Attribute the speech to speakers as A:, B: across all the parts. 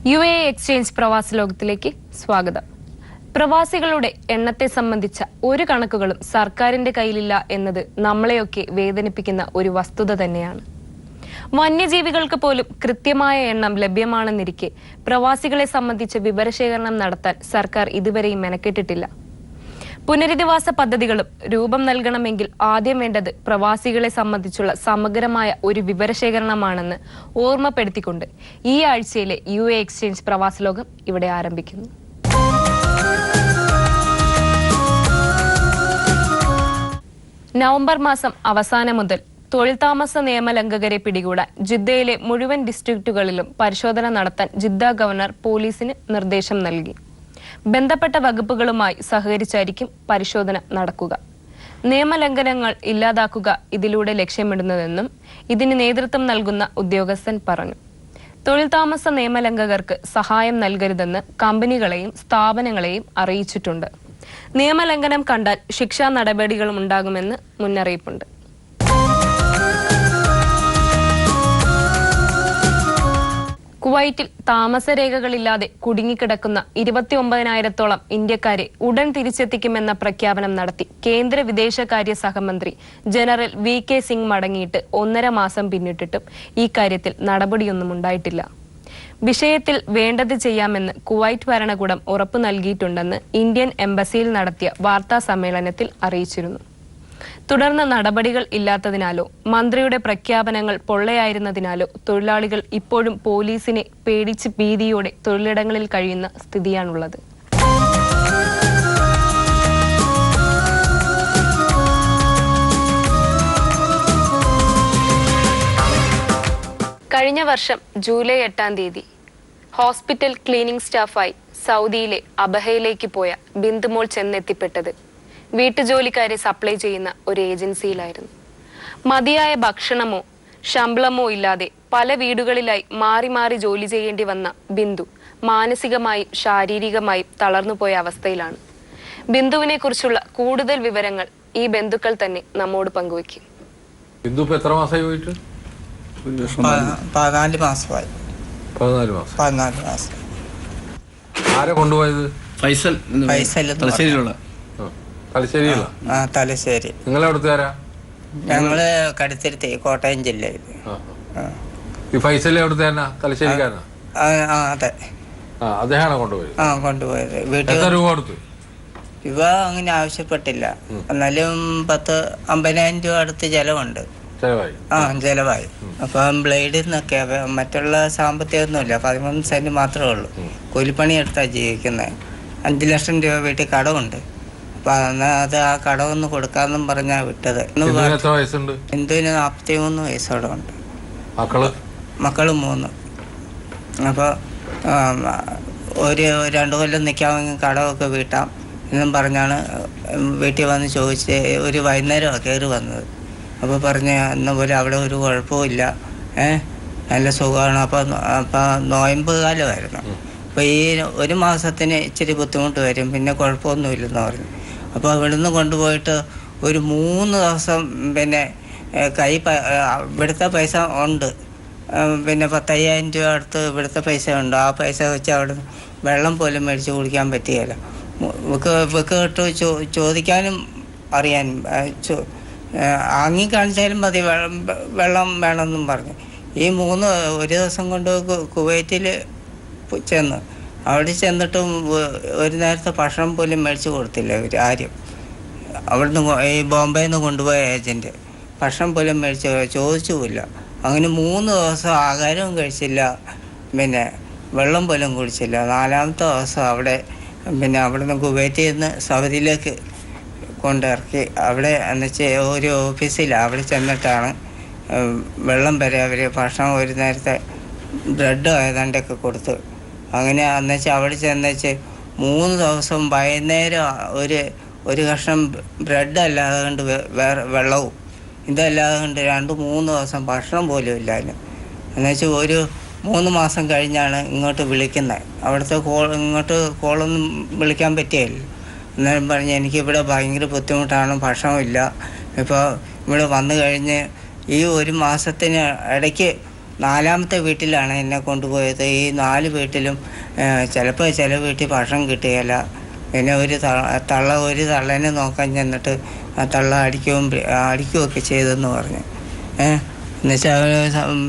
A: UAE exchange പ്രവാസി ലോകത്തിലേക്ക് സ്വാഗതം. പ്രവാസികളുടെ എണ്ണത്തെ സംബന്ധിച്ച ഒരു കണക്കുകളും സർക്കാരിന്റെ കയ്യിലില്ല എന്നത് നമ്മളെയൊക്കെ വേദനിപ്പിക്കുന്ന ഒരു വസ്തുത തന്നെയാണ്. വന്യജീവികൾക്ക് പോലും കൃത്യമായ എണ്ണം ലഭ്യമാണെന്നിരിക്കെ പ്രവാസികളെ സംബന്ധിച്ച് വിവരശേഖരണം നടത്താൻ സർക്കാർ ഇതുവരെയും മെനക്കെട്ടിട്ടില്ല. പുനരധിവാസ പദ്ധതികളും രൂപം നൽകണമെങ്കിൽ ആദ്യം വേണ്ടത് പ്രവാസികളെ സംബന്ധിച്ചുള്ള സമഗ്രമായ ഒരു വിവരശേഖരണമാണെന്ന് ഓർമ്മപ്പെടുത്തിക്കൊണ്ട് ഈ ആഴ്ചയിലെ UAE എക്സ്ചേഞ്ച് പ്രവാസി ലോകം ഇവിടെ ആരംഭിക്കുന്നു. നവംബർ മാസം അവസാനം മുതൽ തൊഴിൽ താമസ നിയമലംഘകരെ പിടികൂടാൻ ജിദ്ദയിലെ മുഴുവൻ ഡിസ്ട്രിക്റ്റുകളിലും പരിശോധന നടത്താൻ ജിദ്ദ ഗവർണർ പോലീസിന് നിർദ്ദേശം നൽകി. ബന്ധപ്പെട്ട വകുപ്പുകളുമായി സഹകരിച്ചായിരിക്കും പരിശോധന നടക്കുക. നിയമലംഘനങ്ങൾ ഇല്ലാതാക്കുക ഇതിലൂടെ ലക്ഷ്യമിടുന്നതെന്നും ഇതിന് നേതൃത്വം നൽകുന്ന ഉദ്യോഗസ്ഥൻ പറഞ്ഞു. തൊഴിൽ താമസ നിയമലംഘകർക്ക് സഹായം നൽകരുതെന്ന് കമ്പനികളെയും സ്ഥാപനങ്ങളെയും അറിയിച്ചിട്ടുണ്ട്. നിയമലംഘനം കണ്ടാൽ ശിക്ഷാ നടപടികളും ഉണ്ടാകുമെന്ന് മുന്നറിയിപ്പുണ്ട്. കുവൈറ്റിൽ താമസരേഖകളില്ലാതെ കുടുങ്ങിക്കിടക്കുന്ന 29,000-ഓളം ഇന്ത്യക്കാരെ ഉടൻ തിരിച്ചെത്തിക്കുമെന്ന പ്രഖ്യാപനം നടത്തി കേന്ദ്ര വിദേശകാര്യ സഹമന്ത്രി ജനറൽ VK സിംഗ് മടങ്ങിയിട്ട് 1.5 മാസം പിന്നിട്ടിട്ടും ഈ കാര്യത്തിൽ നടപടിയൊന്നും ഉണ്ടായിട്ടില്ല. വിഷയത്തിൽ വേണ്ടത് ചെയ്യാമെന്ന് കുവൈറ്റ് ഭരണകൂടം ഉറപ്പു നൽകിയിട്ടുണ്ടെന്ന് ഇന്ത്യൻ എംബസിയിൽ നടത്തിയ വാർത്താ സമ്മേളനത്തിൽ അറിയിച്ചിരുന്നു. തുടർന്ന് നടപടികൾ ഇല്ലാത്തതിനാലോ മന്ത്രിയുടെ പ്രഖ്യാപനങ്ങൾ പൊള്ളയായിരുന്നതിനാലോ തൊഴിലാളികൾ ഇപ്പോഴും പോലീസിനെ പേടിച്ച് ഭീതിയോടെ തൊഴിലിടങ്ങളിൽ കഴിയുന്ന സ്ഥിതിയാണുള്ളത്. കഴിഞ്ഞ വർഷം ജൂലൈ 8-ാം തീയതി ഹോസ്പിറ്റൽ ക്ലീനിംഗ് സ്റ്റാഫായി സൗദിയിലെ അബഹയിലേക്ക് പോയ ബിന്ദുമോൾ ചെന്നെത്തിപ്പെട്ടത് വീട്ടുജോലിക്കാരെ സപ്ലൈ ചെയ്യുന്ന ഒരു ഏജൻസിയിലായിരുന്നു. മതിയായ ഭക്ഷണമോ ശമ്പളമോ ഇല്ലാതെ പല വീടുകളിലായി മാറി മാറി ജോലി ചെയ്യേണ്ടി വന്ന ബിന്ദു മാനസികമായും ശാരീരികമായും തളർന്നുപോയ അവസ്ഥയിലാണ്. ബിന്ദുവിനെ കുറിച്ചുള്ള കൂടുതൽ വിവരങ്ങൾ ഈ ബന്ധുക്കൾ തന്നെ നമ്മോട് പങ്കുവയ്ക്കും.
B: ബിന്ദു എത്ര മാസമായി പോയിട്ട്?
C: 14 മാസമായി. 14 മാസം.
B: ആരെ കൊണ്ടുപോയത്?
C: ഫൈസൽ തലശ്ശേരി.
B: നിങ്ങളെവിടുത്തുകാരാ?
C: ഞങ്ങള് കടുത്തിരുത്തി, കോട്ടയം ജില്ലയിൽ.
B: ഈ ഫൈസൽ എവിടുത്തുകാരനാ? തലശ്ശേരിക്കാരനാ?
C: അതെ.
B: അദ്ദേഹമാണ് കൊണ്ടുപോയത്?
C: കൊണ്ടുപോയത്.
B: വീട്ടിൽ രൂപ കൊടുത്തു?
C: രൂപ അങ്ങനെ ആവശ്യപ്പെട്ടില്ല. എന്നാലും 10-50,000 രൂപ അടുത്ത് ചെലവുണ്ട്. ചെലവായി. അപ്പം ബ്ലേഡിൽ നിന്നൊക്കെ മറ്റുള്ള സാമ്പത്തികമൊന്നുമില്ല. 13 സെന്റ് മാത്രമേ ഉള്ളൂ. കൂലിപ്പണി എടുത്താ ജീവിക്കുന്നത്. 5 ലക്ഷം രൂപ വീട്ടിൽ കടമുണ്ട്. അപ്പൊ അത് ആ കടമൊന്ന് കൊടുക്കാന്നും പറഞ്ഞാ വിട്ടത്. എന്തിന് 43 വയസ്സോടെ ഉണ്ട്. മക്കള് 3. അപ്പൊ ഒരു 2 കൊല്ലം നിൽക്കാമെങ്കിൽ കടമൊക്കെ വീട്ടാം എന്നും പറഞ്ഞാണ് വീട്ടിൽ വന്ന് ചോദിച്ച് ഒരു വൈകുന്നേരമാണ് കയറി വന്നത്. അപ്പോൾ പറഞ്ഞ് എന്ന പോലെ അവിടെ ഒരു കുഴപ്പമില്ല, നല്ല സുഖമാണ്. അപ്പം നോയമ്പ് കാലമായിരുന്നു. അപ്പോൾ ഈ 1 മാസത്തിന് ഇച്ചിരി ബുദ്ധിമുട്ട് വരും, പിന്നെ കുഴപ്പമൊന്നുമില്ലെന്ന് പറഞ്ഞു. അപ്പോൾ ഇവിടുന്ന് കൊണ്ടുപോയിട്ട് ഒരു 3 ദിവസം പിന്നെ ഇവിടുത്തെ പൈസ ഉണ്ട്, പിന്നെ 10,000 രൂപ അടുത്ത് ഇവിടുത്തെ പൈസ ഉണ്ട്. ആ പൈസ വെച്ച് അവിടെ വെള്ളം പോലും മേടിച്ച് കുടിക്കാൻ പറ്റുകയില്ല. വിട്ട് ചോദിക്കാനും അറിയാനും ആങ്ങി കാണിച്ചാലും മതി, വെള്ളം വേണമെന്നും പറഞ്ഞു. ഈ 1 ദിവസം കൊണ്ട് കുവൈറ്റിൽ ചെന്ന് അവിടെ ചെന്നിട്ടും ഒരു നേരത്തെ ഭക്ഷണം പോലും മേടിച്ച് കൊടുത്തില്ല ഇവർ ആരും. അവിടുന്ന് ഈ ബോംബെയിൽ നിന്ന് കൊണ്ടുപോയ ഏജൻറ്റ് ഭക്ഷണം പോലും മേടിച്ച് ചോദിച്ചുമില്ല. അങ്ങനെ 3 ദിവസം ആഹാരവും കഴിച്ചില്ല, പിന്നെ വെള്ളം പോലും കുടിച്ചില്ല. 4-ാമത്തെ ദിവസം അവിടെ പിന്നെ അവിടുന്ന് കുവൈറ്റിൽ നിന്ന് സൗദിയിലേക്ക് കൊണ്ടിറക്കി. അവിടെ എന്നുവെച്ചാൽ ഒരു ഓഫീസിലാണ്. അവിടെ ചെന്നിട്ടാണ് വെള്ളം വരെ അവർ ഭക്ഷണം ഒരു നേരത്തെ ബ്രെഡ് ഏതാണ്ടൊക്കെ കൊടുത്ത്. അങ്ങനെ എന്നുവെച്ചാൽ അവിടെ ചെന്നുവെച്ച് 3 ദിവസം വൈകുന്നേരം ഒരു കഷ്ണം ബ്രെഡ് അല്ലാതെ കൊണ്ട് വേറെ വെള്ളവും ഇതല്ലാതെ കൊണ്ട് 2-3 ദിവസം ഭക്ഷണം പോലും ഇല്ലായിരുന്നു. എന്നുവെച്ചാൽ ഒരു 3 മാസം കഴിഞ്ഞാണ് ഇങ്ങോട്ട് വിളിക്കുന്നത്. അവിടുത്തെ ഇങ്ങോട്ട് കോളൊന്നും വിളിക്കാൻ പറ്റിയല്ലോ. എന്നാലും പറഞ്ഞ് എനിക്കിവിടെ ഭയങ്കര ബുദ്ധിമുട്ടാണ്, ഭക്ഷണമില്ല. ഇപ്പോൾ ഇവിടെ വന്നു കഴിഞ്ഞ് ഈ 1 മാസത്തിന് ഇടയ്ക്ക് 4ാമത്തെ വീട്ടിലാണ് എന്നെ കൊണ്ടുപോയത്. ഈ 4 വീട്ടിലും ചിലപ്പോൾ ചില വീട്ടിൽ ഭക്ഷണം കിട്ടുകയില്ല. പിന്നെ ഒരു തള്ളനെ നോക്കാൻ ചെന്നിട്ട് ആ തള്ള അടിക്കുകയൊക്കെ ചെയ്തെന്ന് പറഞ്ഞു. എന്നുവെച്ചാൽ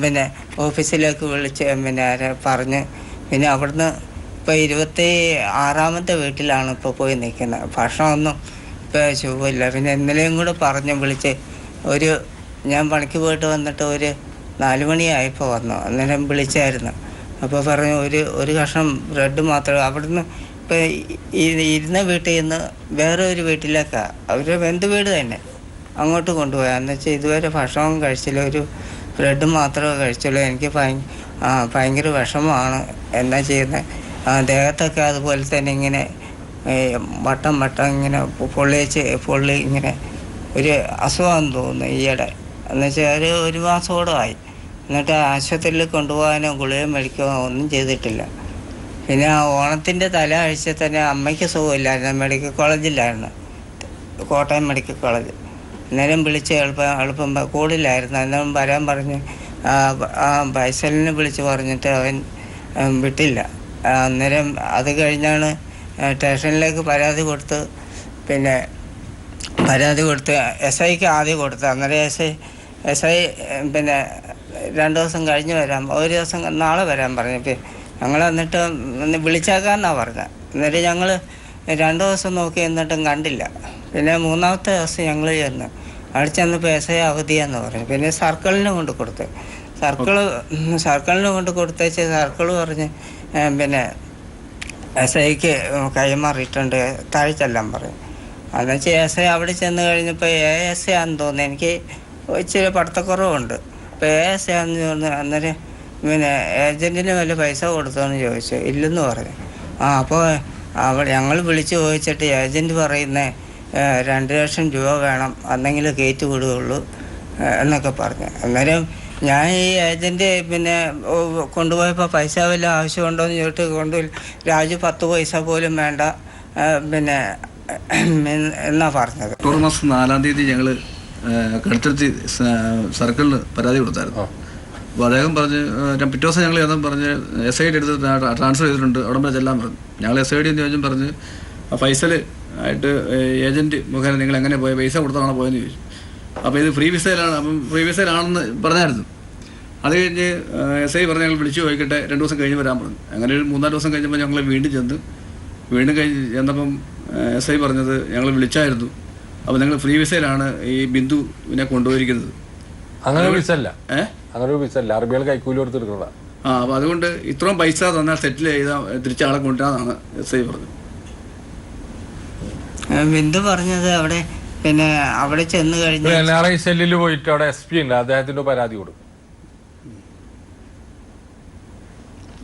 C: പിന്നെ ഓഫീസിലേക്ക് വിളിച്ച് പിന്നെ പറഞ്ഞ് പിന്നെ അവിടുന്ന് ഇപ്പോൾ 26ാമത്തെ വീട്ടിലാണ് ഇപ്പോൾ പോയി നിൽക്കുന്നത്. ഭക്ഷണമൊന്നും ഇപ്പോൾ ശുഭമില്ല. പിന്നെ ഇന്നലെയും കൂടെ വിളിച്ച് ഞാൻ പണിക്ക് പോയിട്ട് വന്നിട്ട് ഒരു 4 മണിയായപ്പോൾ വന്നു. അന്നേരം വിളിച്ചായിരുന്നു. അപ്പോൾ പറഞ്ഞു ഒരു കഷ്ണം ബ്രെഡ് മാത്രം. അവിടുന്ന് ഇപ്പോൾ ഇരുന്ന വീട്ടിൽ നിന്ന് വേറെ ഒരു വീട്ടിലേക്കാണ്, അവരുടെ ബന്ധുവീട് തന്നെ, അങ്ങോട്ട് കൊണ്ടുപോയി. എന്നുവെച്ചാൽ ഇതുവരെ ഭക്ഷണം കഴിച്ചില്ല, ഒരു ബ്രെഡ് മാത്രമേ കഴിച്ചുള്ളൂ. എനിക്ക് ഭയങ്കര വിഷമമാണ്. എന്നാ ചെയ്യുന്നത്? ദേഹത്തൊക്കെ അതുപോലെ തന്നെ ഇങ്ങനെ വട്ടം ഇങ്ങനെ പൊള്ളി ഇങ്ങനെ ഒരു അസുഖമാണെന്ന് തോന്നുന്നു ഈയിടെ. എന്നുവെച്ചാൽ ഒരു മാസത്തോടെ ആയി. എന്നിട്ട് ആശുപത്രിയിൽ കൊണ്ടുപോകാനോ ഗുളിക മേടിക്കുകയോ ഒന്നും ചെയ്തിട്ടില്ല. പിന്നെ ഓണത്തിൻ്റെ തല ആഴ്ച തന്നെ അമ്മയ്ക്ക് സുഖമില്ലായിരുന്നു. മെഡിക്കൽ കോളേജിലായിരുന്നു, കോട്ടയം മെഡിക്കൽ കോളേജ്. അന്നേരം വിളിച്ച് എളുപ്പം കൂടില്ലായിരുന്നു. അന്നേരം വരാൻ പറഞ്ഞ് ബൈസലിനെ വിളിച്ച് പറഞ്ഞിട്ട് അവൻ വിട്ടില്ല. അന്നേരം അത് കഴിഞ്ഞാണ് സ്റ്റേഷനിലേക്ക് പരാതി കൊടുത്ത് SIക്ക് ആദ്യം കൊടുത്ത്. അന്നേരം SI പിന്നെ 2 ദിവസം കഴിഞ്ഞ് വരാം, ഒരു ദിവസം നാളെ വരാൻ പറഞ്ഞു. ഞങ്ങൾ എന്നിട്ട് വിളിച്ചേക്കാമെന്നാണ് പറഞ്ഞത്. എന്നിട്ട് ഞങ്ങൾ 2 ദിവസം നോക്കി എന്നിട്ടും കണ്ടില്ല. പിന്നെ 3ാമത്തെ ദിവസം ഞങ്ങൾ ചെന്ന് അവിടെ ചെന്നപ്പോൾ SI അവധിയാന്ന് പറഞ്ഞു. പിന്നെ സർക്കിളിന് കൊണ്ട് കൊടുത്ത്. സർക്കിളിന് കൊണ്ട് കൊടുത്തേച്ച് സർക്കിൾ പറഞ്ഞ് പിന്നെ SIക്ക് കൈമാറിയിട്ടുണ്ട്, താഴ്ചെല്ലാം പറയും. എന്നുവെച്ചാൽ SI അവിടെ ചെന്ന് കഴിഞ്ഞപ്പോൾ ASI ആണെന്ന് തോന്നുന്നു. എനിക്ക് ഇച്ചിരി പഠിത്തക്കുറവുണ്ട്. അപ്പോൾ ASI ആണെന്ന് തോന്നുന്നു. അന്നേരം പിന്നെ ഏജൻറ്റിന് വല്ല പൈസ കൊടുത്തോന്ന് ചോദിച്ചു. ഇല്ലെന്ന് പറഞ്ഞു. അപ്പോൾ ഞങ്ങൾ വിളിച്ച് ചോദിച്ചിട്ട് ഏജൻറ്റ് പറയുന്നത് 2 ലക്ഷം രൂപ വേണം, അന്നെങ്കിലും കയറ്റി വിടുകയുള്ളൂ എന്നൊക്കെ പറഞ്ഞു. അന്നേരം ഞാൻ ഈ ഏജൻറ്റ് പിന്നെ കൊണ്ടുപോയപ്പോൾ പൈസ വല്ല ആവശ്യമുണ്ടോ എന്ന് ചോദിച്ചിട്ട് രാജു 10 പൈസ പോലും വേണ്ട പിന്നെ എന്നാ പറഞ്ഞത്.
D: ഒക്ടോബർ മാസം 4-ാം തീയതി ഞങ്ങൾ കടുത്തുരുത്തി സർക്കിളിന് പരാതി കൊടുത്തായിരുന്നു. അപ്പോൾ അദ്ദേഹം പറഞ്ഞ് പിറ്റേ ദിവസം ഞങ്ങൾ ചെന്നാൽ പറഞ്ഞ് SIയുടെ അടുത്ത് ട്രാൻസ്ഫർ ചെയ്തിട്ടുണ്ട്, അവിടെ വരെ ചെല്ലാൻ പറഞ്ഞു. ഞങ്ങൾ SIയുടെ എന്ന് ചോദിച്ചും പറഞ്ഞ് ഫൈസൽ ആയിട്ട് ഏജൻറ്റ് മുഖേന നിങ്ങൾ എങ്ങനെ പോയി, പൈസ കൊടുത്താണോ പോയെന്ന് ചോദിച്ചു. അപ്പോൾ ഇത് ഫ്രീ വിസയിലാണ്, അപ്പം ഫ്രീ വിസയിലാണെന്ന് പറഞ്ഞായിരുന്നു. അത് കഴിഞ്ഞ് SI പറഞ്ഞ് ഞങ്ങൾ വിളിച്ച് ചോദിക്കട്ടെ, 2 ദിവസം കഴിഞ്ഞ് വരാൻ പറഞ്ഞു. അങ്ങനെ ഒരു 3-4 ദിവസം കഴിഞ്ഞപ്പോൾ ഞങ്ങൾ വീണ്ടും ചെന്നപ്പം SI പറഞ്ഞത് ഞങ്ങൾ വിളിച്ചായിരുന്നു, അപ്പോൾ നിങ്ങൾ ഫ്രീ വിസയിലാണ് ഈ ബിന്ദുവിനെ കൊണ്ടുപോയിരിക്കുന്നത്.
B: അങ്ങനെ വിസല്ല, അറബികൾ കൈക്കൂലി കൊടുത്തെടുക്കുന്നതാ.
D: അപ്പോൾ അതുകൊണ്ട് ഇത്രയും പൈസ തന്നാൽ സെറ്റിൽ ചെയ്താൽ തിരിച്ചാളെ കൊണ്ടുവരാന്നാണ് SI പറഞ്ഞത്.
C: ബിന്ദു പറഞ്ഞത് അവിടെ പിന്നെ അവിടെ ചെന്ന് കഴിഞ്ഞ്
B: NRI സെല്ലിൽ പോയിട്ട് അവിടെ SP ഉണ്ട്, അദ്ദേഹത്തിന്റെ പരാതി കൊടുക്കും.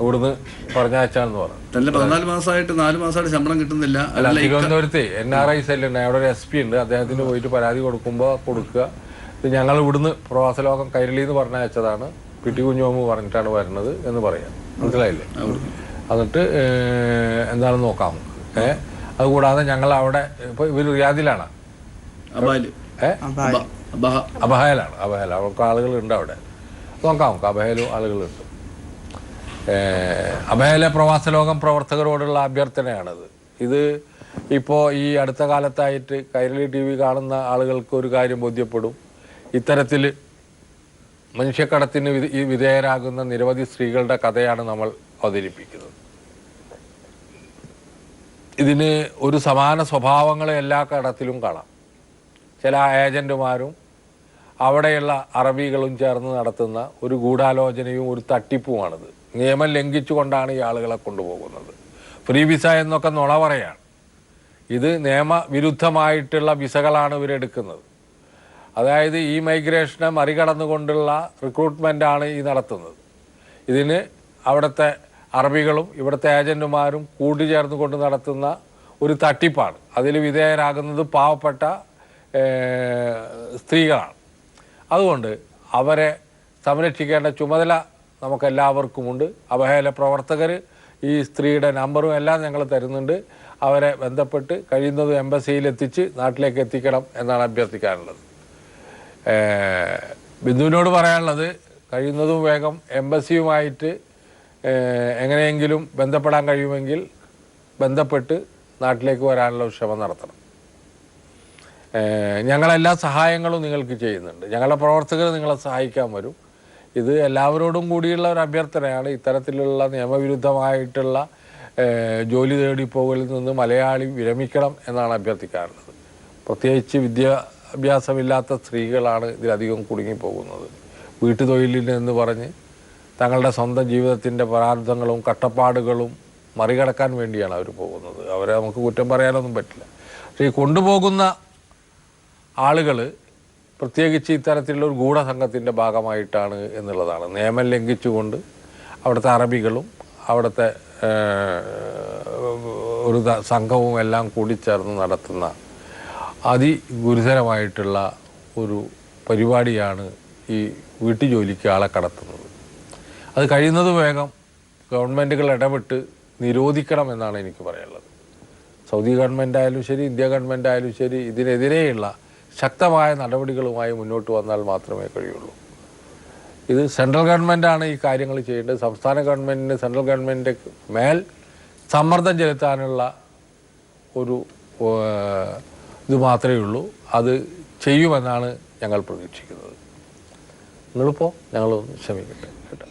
B: ഇവിടുന്ന് പറഞ്ഞാച്ചാന്ന് പറഞ്ഞു.
D: 14 മാസമായിട്ട് 4 മാസമായിട്ട് ശമ്പളം കിട്ടുന്നില്ല.
B: അല്ല, തിരുവനന്തപുരത്ത് NRI സെല്ലുണ്ട്, അവിടെ ഒരു SP ഉണ്ട്, അദ്ദേഹത്തിന് പോയിട്ട് പരാതി കൊടുക്കുമ്പോൾ കൊടുക്കുക. ഇത് ഞങ്ങൾ ഇവിടുന്ന് പ്രവാസലോകം കൈരളി എന്ന് പറഞ്ഞയച്ചതാണ്, PT കുഞ്ഞോമു പറഞ്ഞിട്ടാണ് വരുന്നത് എന്ന് പറയാം. മനസ്സിലായില്ലേ? എന്നിട്ട് എന്താണെന്ന് നോക്കാം. അതുകൂടാതെ ഞങ്ങൾ അവിടെ ഇപ്പൊ ഇവർ റിയാദിലാണ്, അബഹയിലാണ്. അവർക്ക് ആളുകളുണ്ട് അവിടെ. നോക്കാം, അബഹയിലും ആളുകളുണ്ട്. അബഹയിലെ പ്രവാസലോകം പ്രവർത്തകരോടുള്ള അഭ്യർത്ഥനയാണത്. ഇത് ഇപ്പോൾ ഈ അടുത്ത കാലത്തായിട്ട് കൈരളി TV കാണുന്ന ആളുകൾക്ക് ഒരു കാര്യം ബോധ്യപ്പെടും. ഇത്തരത്തിൽ മനുഷ്യക്കടത്തിന് വിധേയരാകുന്ന നിരവധി സ്ത്രീകളുടെ കഥയാണ് നമ്മൾ അവതരിപ്പിക്കുന്നത്. ഇതിന് ഒരു സമാന സ്വഭാവങ്ങളെ എല്ലാ കടത്തിലും കാണാം. ചില ഏജന്റുമാരും അവിടെയുള്ള അറബികളും ചേർന്ന് നടത്തുന്ന ഒരു ഗൂഢാലോചനയും ഒരു തട്ടിപ്പുമാണിത്. നിയമം ലംഘിച്ചുകൊണ്ടാണ് ഈ ആളുകളെ കൊണ്ടുപോകുന്നത്. ഫ്രീ വിസ എന്നൊക്കെ നുണ പറയാണ്. ഇത് നിയമവിരുദ്ധമായിട്ടുള്ള വിസകളാണ് ഇവരെടുക്കുന്നത്. അതായത് ഈ മൈഗ്രേഷനെ മറികടന്നുകൊണ്ടുള്ള റിക്രൂട്ട്മെൻ്റാണ് ഈ നടത്തുന്നത്. ഇതിന് അവിടുത്തെ അറബികളും ഇവിടുത്തെ ഏജന്റുമാരും കൂടിച്ചേർന്നുകൊണ്ട് നടത്തുന്ന ഒരു തട്ടിപ്പാണ്. അതിൽ വിധേയരാകുന്നത് പാവപ്പെട്ട സ്ത്രീകളാണ്. അതുകൊണ്ട് അവരെ സംരക്ഷിക്കേണ്ട ചുമതല നമുക്കെല്ലാവർക്കുമുണ്ട്. അബഹയിലെ പ്രവർത്തകർ ഈ സ്ത്രീയുടെ നമ്പറും എല്ലാം ഞങ്ങൾ തരുന്നുണ്ട്. അവരെ ബന്ധപ്പെട്ട് കഴിയുന്നത് എംബസിയിൽ എത്തിച്ച് നാട്ടിലേക്ക് എത്തിക്കണം എന്നാണ് അഭ്യർത്ഥിക്കാനുള്ളത്. ബിന്ദുവിനോട് പറയാനുള്ളത്, കഴിയുന്നതും വേഗം എംബസിയുമായിട്ട് എങ്ങനെയെങ്കിലും ബന്ധപ്പെടാൻ കഴിയുമെങ്കിൽ ബന്ധപ്പെട്ട് നാട്ടിലേക്ക് വരാനുള്ള ഒരു ശ്രമം നടത്തണം. ഞങ്ങളെല്ലാ സഹായങ്ങളും നിങ്ങൾക്ക് ചെയ്യുന്നുണ്ട്. ഞങ്ങളുടെ പ്രവർത്തകർ നിങ്ങളെ സഹായിക്കാൻ വരും. ഇത് എല്ലാവരോടും കൂടിയുള്ള ഒരു അഭ്യർത്ഥനയാണ്. ഇത്തരത്തിലുള്ള നിയമവിരുദ്ധമായിട്ടുള്ള ജോലി തേടിപ്പോകലിൽ നിന്ന് മലയാളി വിരമിക്കണം എന്നാണ് അഭ്യർത്ഥിക്കാറുള്ളത്. പ്രത്യേകിച്ച് വിദ്യാഭ്യാസമില്ലാത്ത സ്ത്രീകളാണ് ഇതിലധികം കുടുങ്ങിപ്പോകുന്നത്. വീട്ടുതൊഴിലിൽ എന്ന് പറഞ്ഞ് തങ്ങളുടെ സ്വന്തം ജീവിതത്തിൻ്റെ പ്രാരാബ്ധങ്ങളും കഷ്ടപ്പാടുകളും മറികടക്കാൻ വേണ്ടിയാണ് അവർ പോകുന്നത്. അവരെ നമുക്ക് കുറ്റം പറയാനൊന്നും പറ്റില്ല. പക്ഷേ ഈ കൊണ്ടുപോകുന്ന ആളുകൾ പ്രത്യേകിച്ച് ഇത്തരത്തിലുള്ള ഒരു ഗൂഢസംഘത്തിൻ്റെ ഭാഗമായിട്ടാണ് എന്നുള്ളതാണ്. നിയമം ലംഘിച്ചുകൊണ്ട് അവിടുത്തെ അറബികളും അവിടുത്തെ ഒരു സംഘവും എല്ലാം കൂടി ചേർന്ന് നടത്തുന്ന അതിഗുരുതരമായിട്ടുള്ള ഒരു പരിപാടിയാണ് ഈ വീട്ടുജോലിക്ക് ആളെ കടത്തുന്നത്. അത് കഴിയുന്നത് വേഗം ഗവൺമെൻറ്റുകൾ ഇടപെട്ട് നിരോധിക്കണമെന്നാണ് എനിക്ക് പറയാനുള്ളത്. സൗദി ഗവൺമെൻറ് ആയാലും ശരി, ഇന്ത്യ ഗവൺമെൻറ് ആയാലും ശരി, ഇതിനെതിരെയുള്ള ശക്തമായ നടപടികളുമായി മുന്നോട്ട് വന്നാൽ മാത്രമേ കഴിയുള്ളൂ. ഇത് സെൻട്രൽ ഗവൺമെൻറ്റാണ് ഈ കാര്യങ്ങൾ ചെയ്യേണ്ടത്. സംസ്ഥാന ഗവൺമെൻറ്റിന് സെൻട്രൽ ഗവൺമെൻറ് മേൽ സമ്മർദ്ദം ചെലുത്താനുള്ള ഒരു ഇത് മാത്രമേ ഉള്ളൂ. അത് ചെയ്യുമെന്നാണ് ഞങ്ങൾ പ്രതീക്ഷിക്കുന്നത്. നിങ്ങളിപ്പോൾ ഞങ്ങളൊന്ന് ക്ഷമിക്കട്ടെ കേട്ടോ.